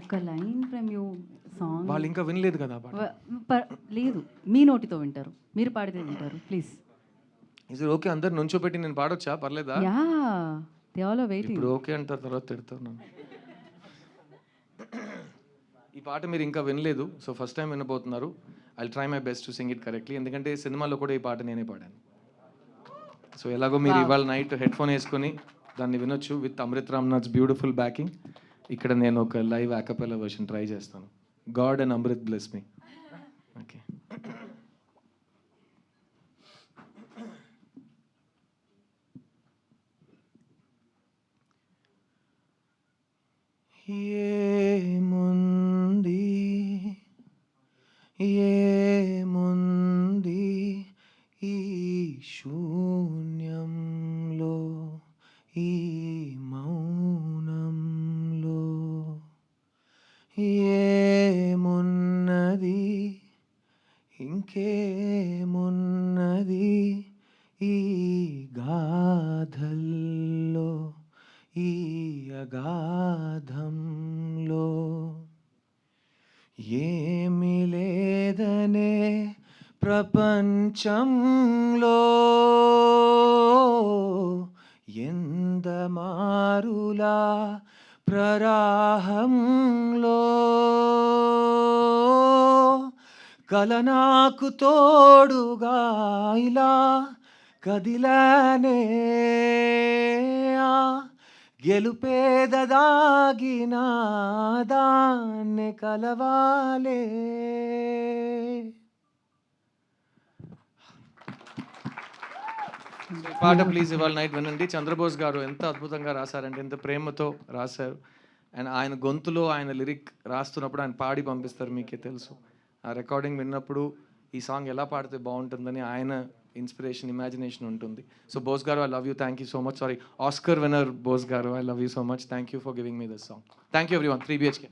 ఒక line from you song వాళ్ళు ఇంకా వినలేదు కదా ఆ పాట. లేదు, మీ నోటితో వింటారు, మీరు పాడితే వింటారు ప్లీజ్. Is it okay? అందరు నుంచోబెట్టి నేను పాడొచ్చా? పర్లేదా? Yeah, they all are waiting. ఇప్పుడు ఓకే అంటారు, తర్వాత తిడతారు నన్ను. ఈ పాట మీరు ఇంకా వినలేదు, సో ఫస్ట్ టైం వినబోతున్నారు. I try my best to sing it correctly, ఎందుకంటే సినిమాలో కూడా ఈ పాట నేనే పాడాను. సో ఎలాగో మీరు Wow. ఇవాళ నైట్ హెడ్ ఫోన్ వేసుకొని దాన్ని వినొచ్చు with Amrit Ramnath's beautiful backing. ఇక్కడ నేను ఒక లైవ్ యాకపెల్లా వర్షన్ ట్రై చేస్తాను. God and Amrit bless me. Okay. ఏముంది ఏముంది ఈ శూన్యంలో, ఈ మౌనంలో ఏమున్నది, ఇంకేమున్నది ఈ గాథల్లో, ఈ అగాధంలో. ఏమి లేదనే ప్రపంచంలో ఎందమారులా ప్రరాహంలో కల నాకు తోడుగా ఇలా కదిలానే, గెలుపేదదాగిన దాన్ని కలవాలే. పాట ప్లీజ్ ఇవాళ నైట్ వినండి. చంద్రబోస్ గారు ఎంత అద్భుతంగా రాశారంటే, ఎంత ప్రేమతో రాశారు. అండ్ ఆయన గొంతులో ఆయన లిరిక్ రాస్తున్నప్పుడు ఆయన పాడి పంపిస్తారు, మీకే తెలుసు. ఆ రికార్డింగ్ విన్నప్పుడు ఈ సాంగ్ ఎలా పాడితే బాగుంటుందని ఆయన ఇన్స్పిరేషన్, ఇమాజినేషన్ ఉంటుంది. So Bose garu, I love you, thank you so much. Sorry, Oscar winner Bose garu, I love you so much. Thank you for giving me this song. Thank you everyone. 3 BHK.